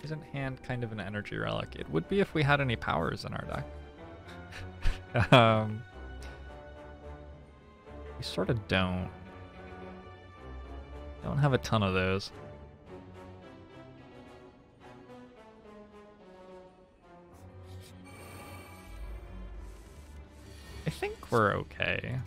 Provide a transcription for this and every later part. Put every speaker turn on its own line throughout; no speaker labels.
Isn't hand kind of an energy relic? It would be if we had any powers in our deck. We sort of don't. Don't have a ton of those. I think we're okay.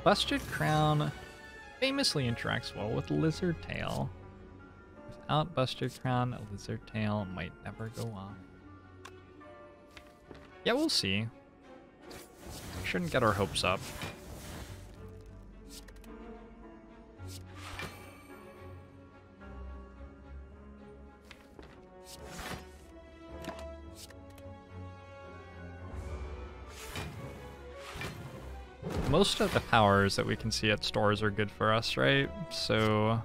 Busted Crown famously interacts well with Lizard Tail. Without Busted Crown, a Lizard Tail might never go off. Yeah, we'll see. Shouldn't get our hopes up. Most of the powers that we can see at stores are good for us, right? So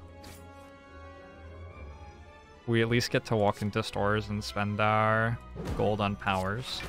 we at least get to walk into stores and spend our gold on powers.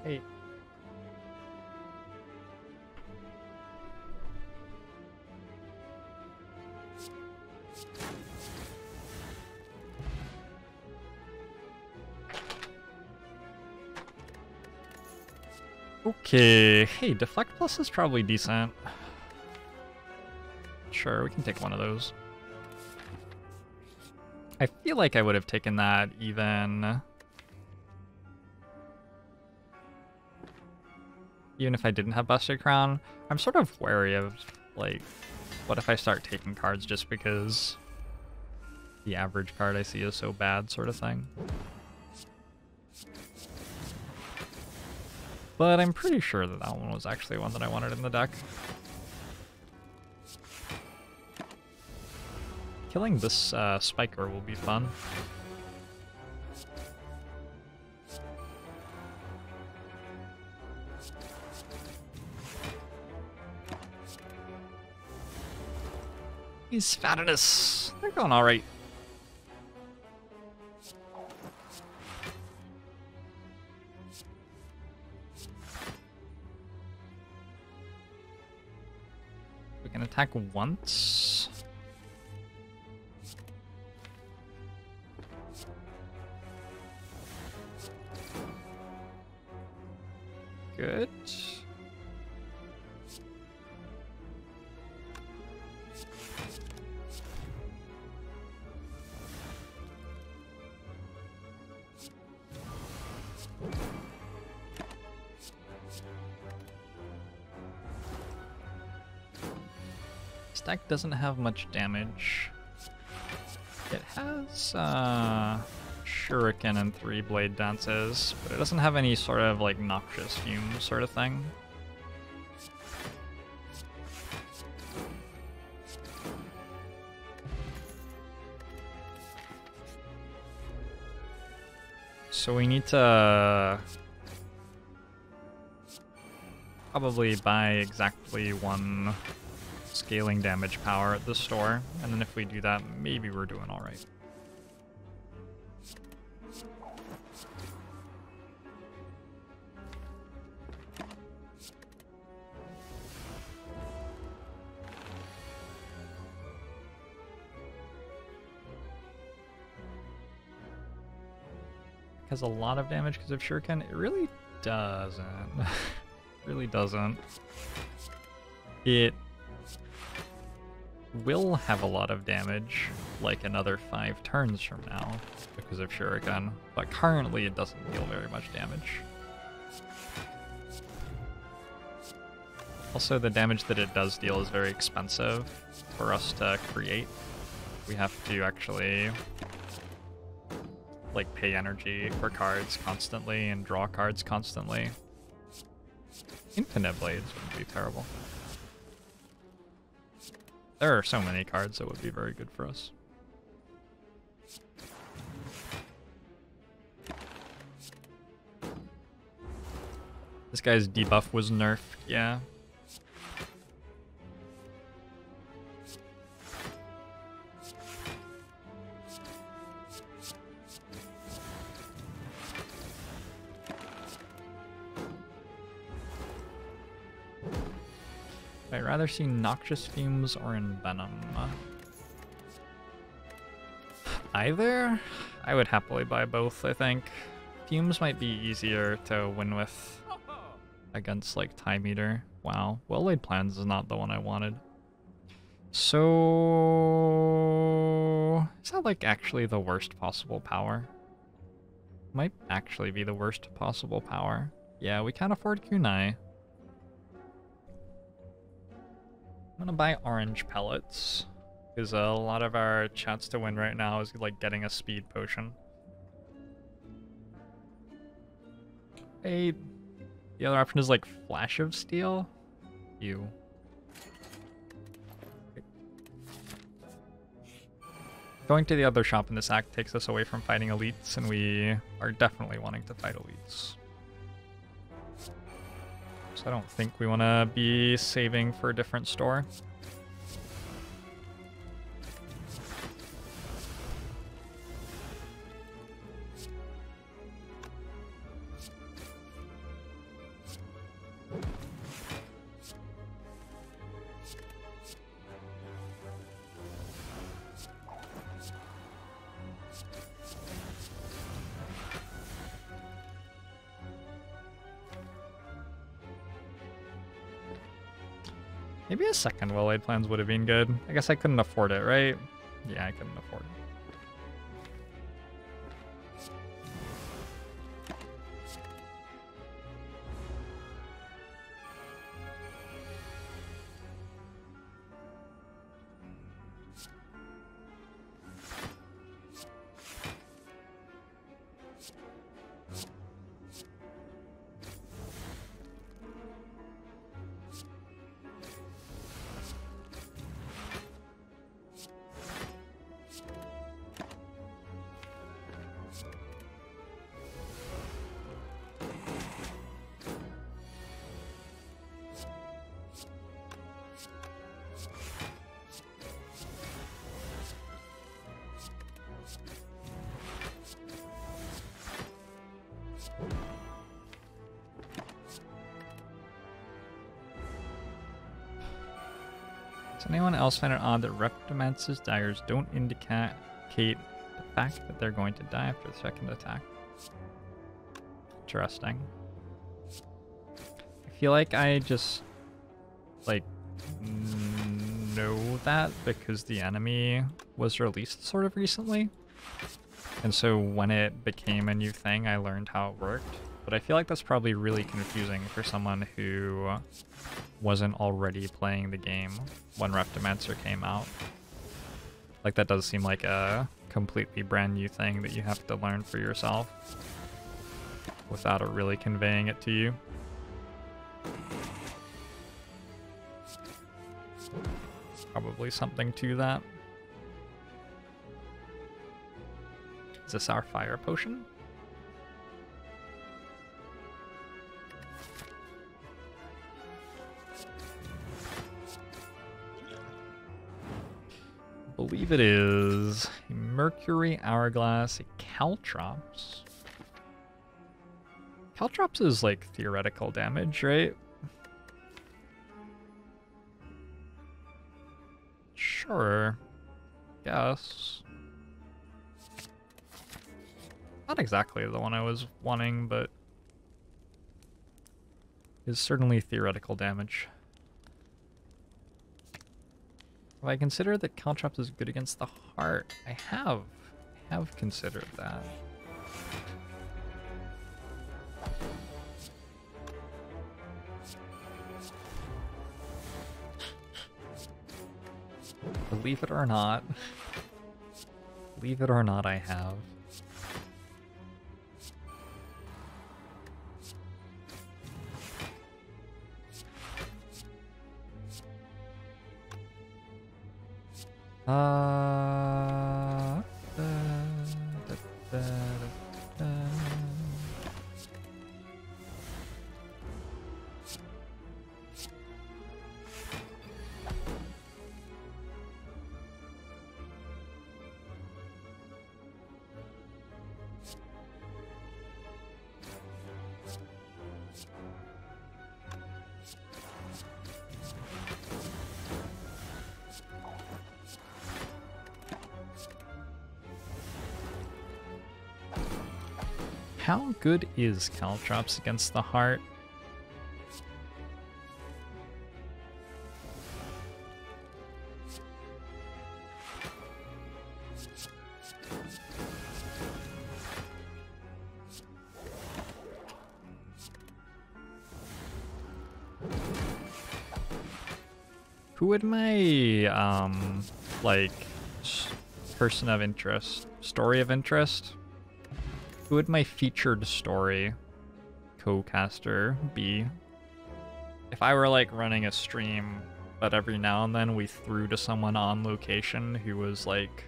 Hey. Okay, hey, Deflect Plus is probably decent. Sure, we can take one of those. I feel like I would have taken that even if I didn't have Busted Crown. I'm sort of wary of, like, what if I start taking cards just because the average card I see is so bad, sort of thing. But I'm pretty sure that that one was actually one that I wanted in the deck. Killing this Spiker will be fun. These Fatinus, they're going alright. We can attack once. Good. This deck doesn't have much damage. It has Shuriken and 3 Blade Dances, but it doesn't have any sort of like noxious fume sort of thing. So we need to probably buy exactly 1 scaling damage power at the store, and then if we do that, maybe we're doing all right. Has a lot of damage because of Shuriken? It really doesn't. Really doesn't. It will have a lot of damage like another 5 turns from now because of Shuriken, but currently it doesn't deal very much damage. Also, the damage that it does deal is very expensive for us to create. We have to actually like pay energy for cards constantly and draw cards constantly. Infinite Blades would be terrible. There are so many cards that would be very good for us. This guy's debuff was nerfed, yeah. I'd rather see Noxious Fumes or Envenom. Either? I would happily buy both, I think. Fumes might be easier to win with against, like, Time Eater. Wow. Well-Laid Plans is not the one I wanted. So... is that, like, actually the worst possible power? Might actually be the worst possible power. Yeah, we can't afford Kunai. I'm gonna buy orange pellets, because a lot of our chance to win right now is like getting a speed potion. Hey, the other option is like Flash of Steel. Ew. Going to the other shop in this act takes us away from fighting elites, and we are definitely wanting to fight elites. So I don't think we want to be saving for a different store. Maybe a second Well-Laid Plans would have been good. I guess I couldn't afford it, right? Yeah, I couldn't afford it. Does anyone else find it odd that Reptimance's daggers don't indicate the fact that they're going to die after the second attack? Interesting. I feel like I just, like, know that because the enemy was released sort of recently. And so when it became a new thing, I learned how it worked. But I feel like that's probably really confusing for someone who wasn't already playing the game when Reptimancer came out. Like, that does seem like a completely brand new thing that you have to learn for yourself without it really conveying it to you. Probably something to that. Is this our fire potion? believe it is a Mercury, Hourglass, a Caltrops. Caltrops is like theoretical damage, right? Sure. Guess. Not exactly the one I was wanting, but is certainly theoretical damage. Have I considered that Caltrops is good against the heart? I have considered that. Believe it or not. Believe it or not, I have. Da, da, da, da. How good is Caltrops against the heart? Who would my, like, person of interest, story of interest? Who would my featured story co-caster be? If I were like running a stream, but every now and then we threw to someone on location who was like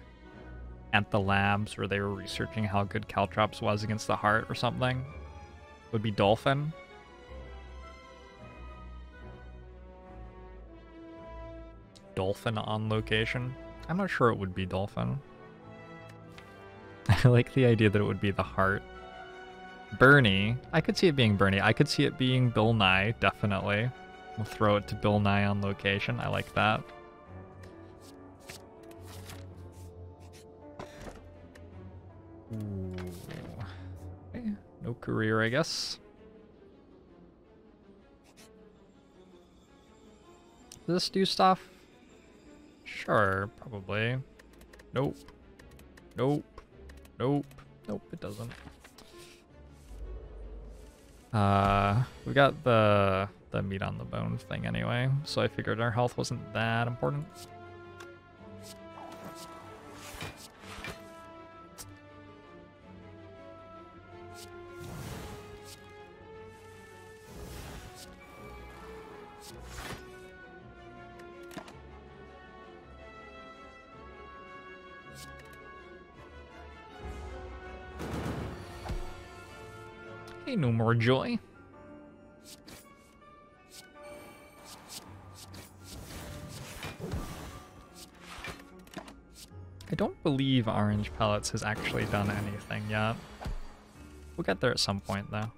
at the labs where they were researching how good Caltrops was against the heart or something, would be Dolphin. Dolphin on location? I'm not sure it would be Dolphin. I like the idea that it would be the heart. Bernie. I could see it being Bernie. I could see it being Bill Nye, definitely. We'll throw it to Bill Nye on location. I like that. Ooh. Okay. No career, I guess. Does this do stuff? Sure, probably. Nope. Nope. Nope. Nope, it doesn't. We got the meat on the bone thing anyway, so I figured our health wasn't that important. Hey, no more joy. I don't believe Orange Pellets has actually done anything yet. We'll get there at some point, though.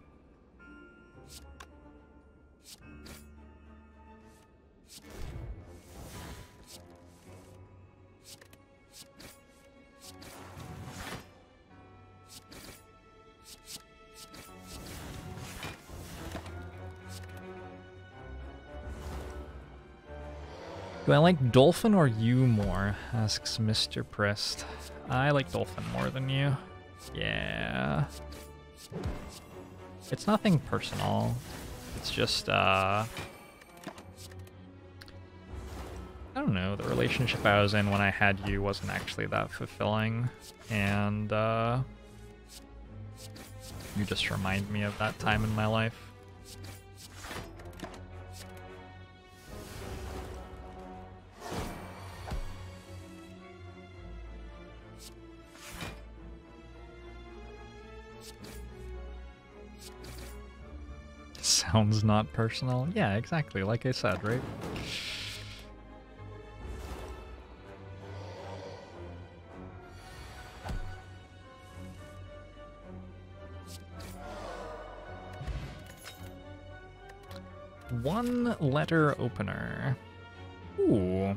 Do I like Dolphin or you more? Asks Mr. Prest. I like Dolphin more than you. Yeah. It's nothing personal. It's just, I don't know, the relationship I was in when I had you wasn't actually that fulfilling, and, you just remind me of that time in my life. Sounds not personal. Yeah, exactly, like I said, right? One letter opener. Ooh.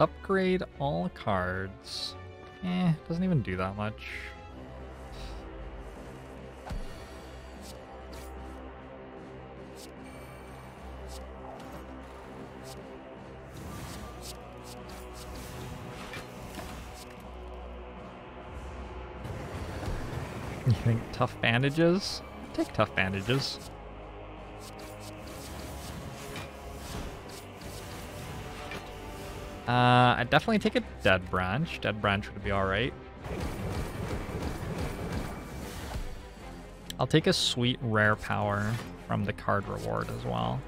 Upgrade all cards. Doesn't even do that much. You think tough bandages? Take tough bandages. I'd definitely take a dead branch. Dead branch would be alright. I'll take a sweet rare power from the card reward as well.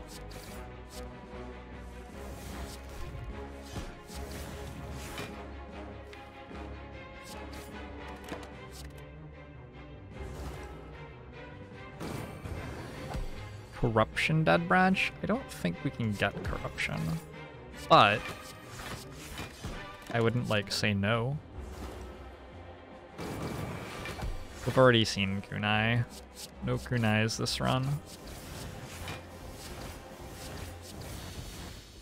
Corruption dead branch? I don't think we can get corruption, but I wouldn't like say no. We've already seen kunai. No kunais this run.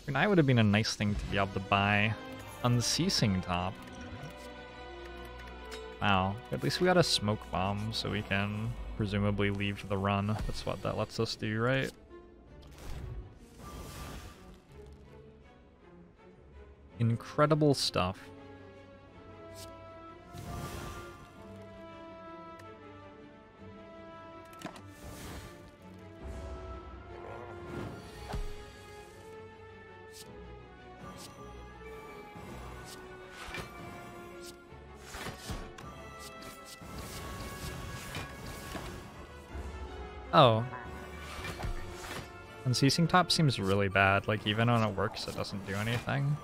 Kunai would have been a nice thing to be able to buy. Unceasing top. Wow, at least we got a smoke bomb so we can presumably leave the run. That's what that lets us do, right? Incredible stuff. Oh. Unceasing top seems really bad. Like, even when it works, it doesn't do anything.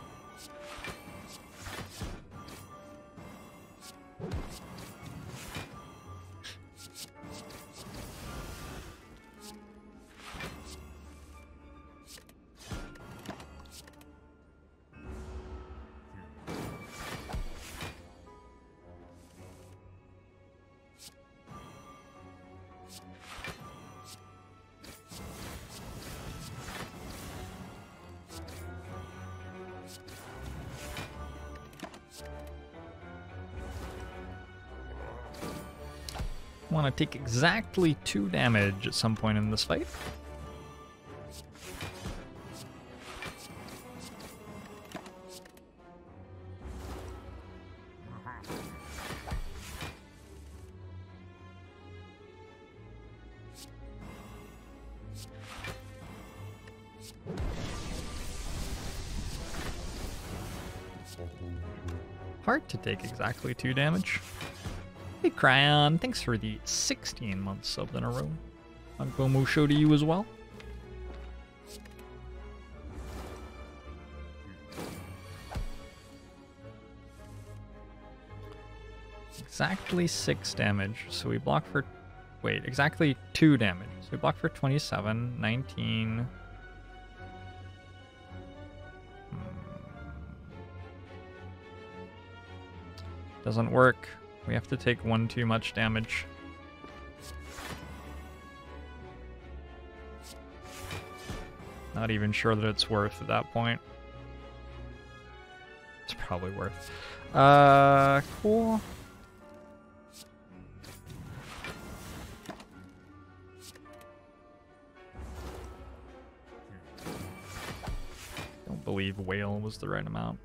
Want to take exactly 2 damage at some point in this fight. Hard to take exactly 2 damage. Hey Cryon, thanks for the 16 months sub in a row. Gomu show to you as well. Exactly 6 damage, so we block for... Wait, exactly 2 damage. So we block for 27, 19... Doesn't work. We have to take 1 too much damage. Not even sure that it's worth at that point. It's probably worth. Cool. Don't believe whale was the right amount.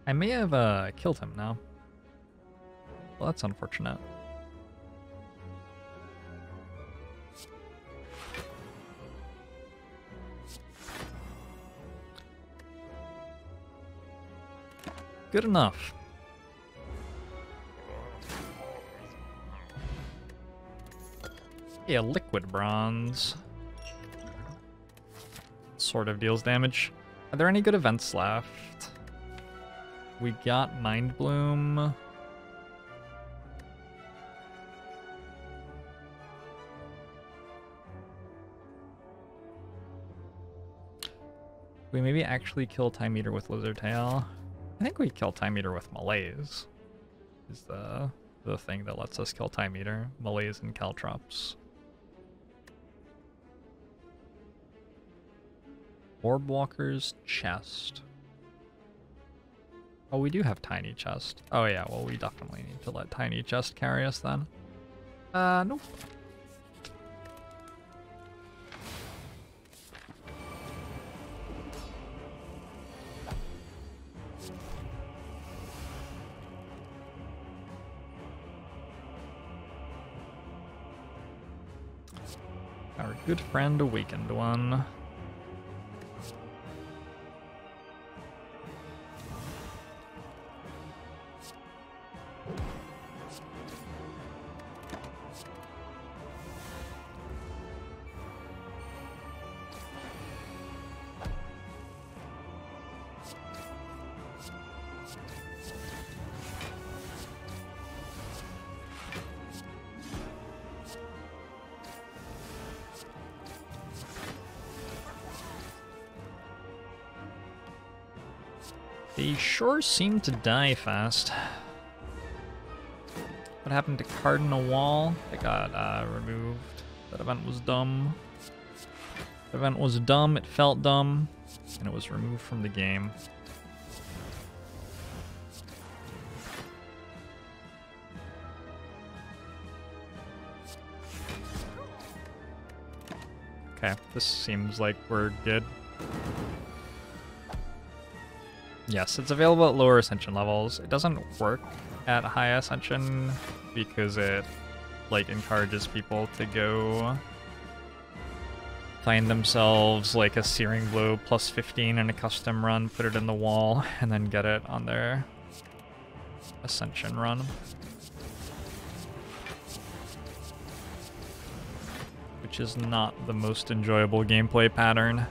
I may have killed him now. Well, that's unfortunate. Good enough. Yeah, liquid bronze. Sort of deals damage. Are there any good events left? We got Mind Bloom. We maybe actually kill Time Eater with Lizard Tail. I think we kill Time Eater with Malaise. Is the the thing that lets us kill Time Eater, Malaise, and Caltrops. Orb Walker's chest. Oh, we do have Tiny Chest. Oh yeah, well we definitely need to let Tiny Chest carry us then. Nope. Our good friend Awakened One. They sure seem to die fast. What happened to Cardinal Wall? It got removed. That event was dumb. The event was dumb, it felt dumb, and it was removed from the game. Okay, this seems like we're good. Yes, it's available at lower Ascension levels. It doesn't work at high Ascension because it, like, encourages people to go find themselves, like, a Searing Blow plus 15 in a custom run, put it in the wall, and then get it on their Ascension run. Which is not the most enjoyable gameplay pattern.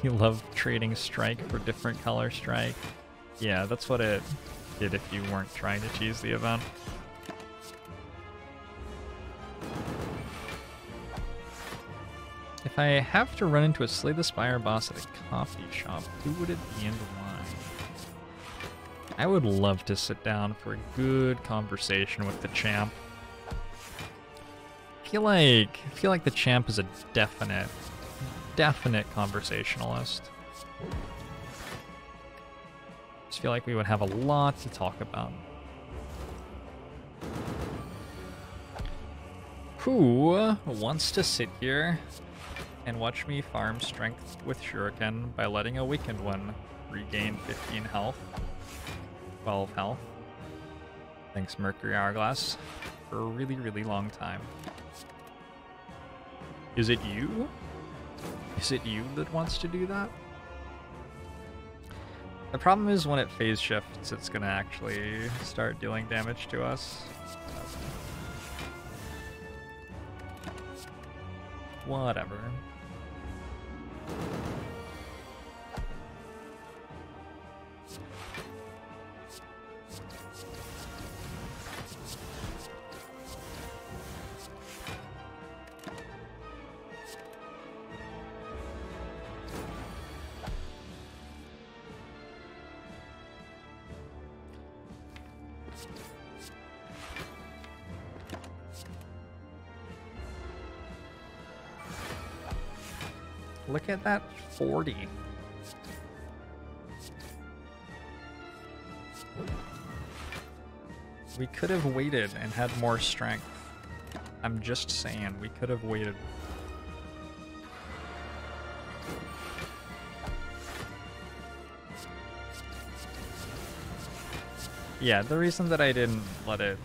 You love trading strike for different color strike. Yeah, that's what it did if you weren't trying to choose the event. If I have to run into a Slay the Spire boss at a coffee shop, who would it be and why? I would love to sit down for a good conversation with the champ. I feel like the champ is a definite conversationalist. Just feel like we would have a lot to talk about. Who wants to sit here and watch me farm strength with Shuriken by letting a Awakened One regain 15 health, 12 health, thanks Mercury Hourglass, for a really, really long time? Is it you? Is it you that wants to do that? The problem is when it phase shifts, it's gonna actually start dealing damage to us. Whatever. Look at that 40. We could have waited and had more strength. I'm just saying, we could have waited. Yeah, the reason that I didn't let it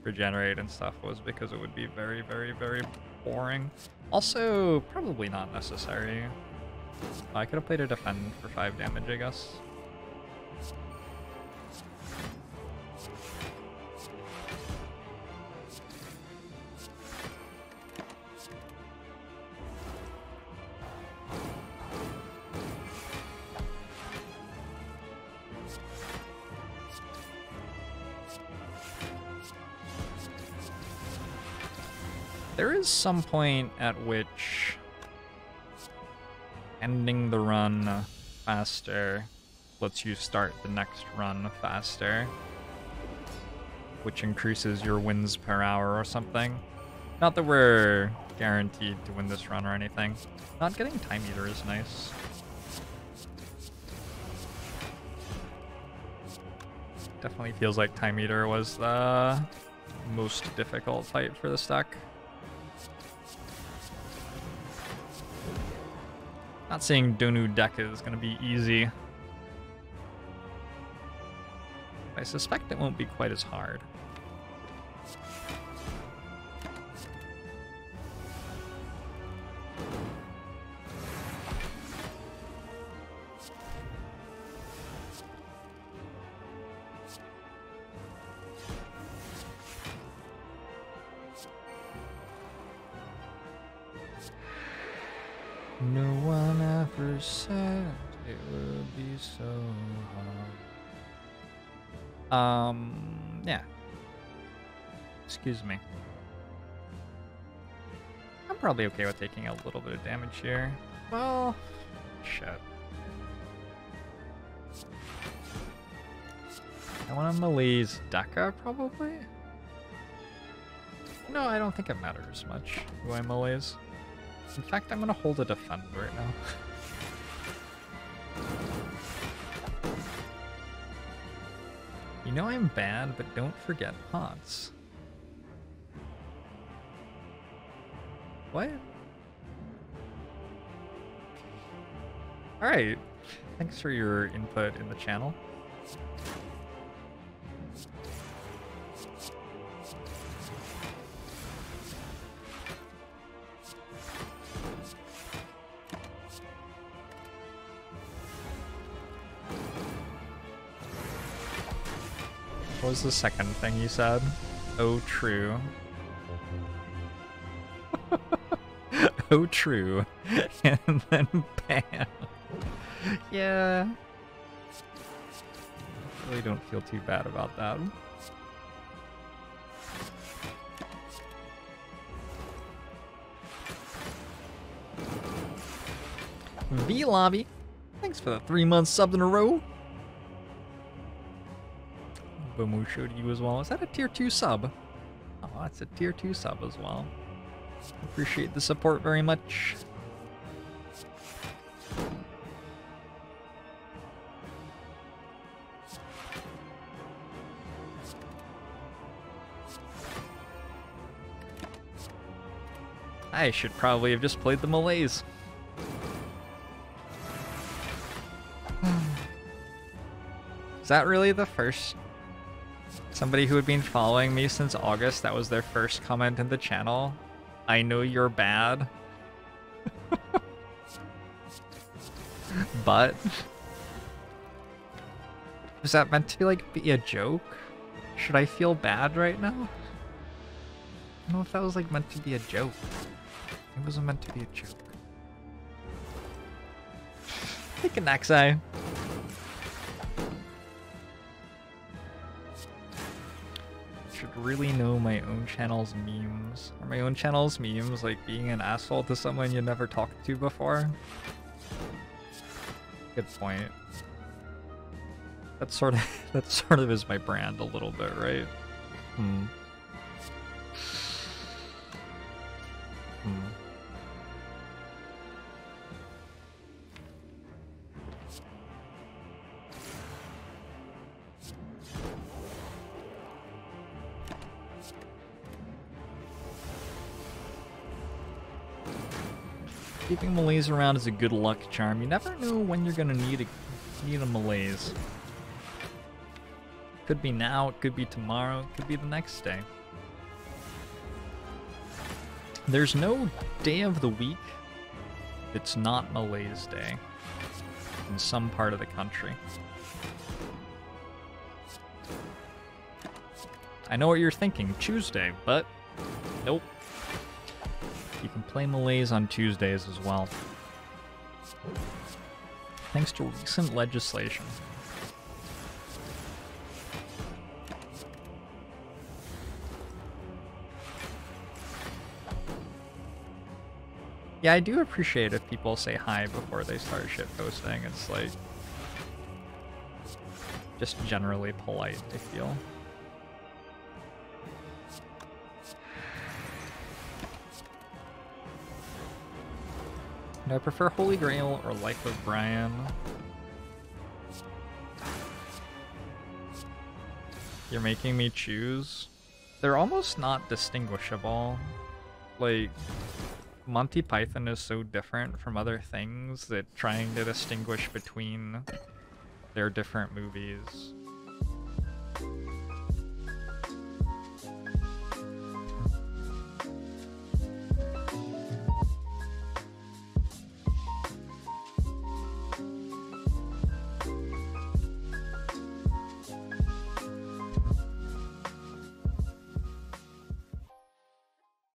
regenerate and stuff was because it would be very, very, very boring. Also, probably not necessary. I could have played a defend for 5 damage, I guess. There is some point at which ending the run faster lets you start the next run faster. which increases your wins per hour or something. Not that we're guaranteed to win this run or anything. Not getting Time Eater is nice. Definitely feels like Time Eater was the most difficult fight for this deck. Not saying Donu deck is going to be easy. I suspect it won't be quite as hard. No one ever said it would be so hard. Yeah. Excuse me. I'm probably okay with taking a little bit of damage here. Well, shit. I want to malaise Deca, probably? No, I don't think it matters much who I malaise. In fact, I'm gonna hold a defend right now. You know I'm bad, but don't forget pots. What? Alright. Thanks for your input in the channel. What was the second thing you said? Oh, true. Oh, true. And then bam. Yeah. I really don't feel too bad about that. V-Lobby. Thanks for the 3 months subbed in a row. Bomu showed you as well. Is that a tier 2 sub? Oh, that's a tier 2 sub as well. Appreciate the support very much. I should probably have just played the malaise. Is that really the first? Somebody who had been following me since August, that was their first comment in the channel. I know you're bad. But was that meant to like be a joke? Should I feel bad right now? I don't know if that was like meant to be a joke. It wasn't meant to be a joke. Take an Naxai. Should really know my own channel's memes. Are my own channel's memes like being an asshole to someone you never talked to before? Good point. That sort of is my brand a little bit, right? Keeping malaise around is a good luck charm. You never know when you're gonna need a malaise. Could be now, it could be tomorrow, it could be the next day. There's no day of the week that's not malaise day in some part of the country. I know what you're thinking, Tuesday, but nope. You can play malaise on Tuesdays as well. Thanks to recent legislation. Yeah, I do appreciate if people say hi before they start shitposting. It's like just generally polite, I feel. Do I prefer Holy Grail or Life of Brian? You're making me choose? They're almost not distinguishable. Like, Monty Python is so different from other things that trying to distinguish between their different movies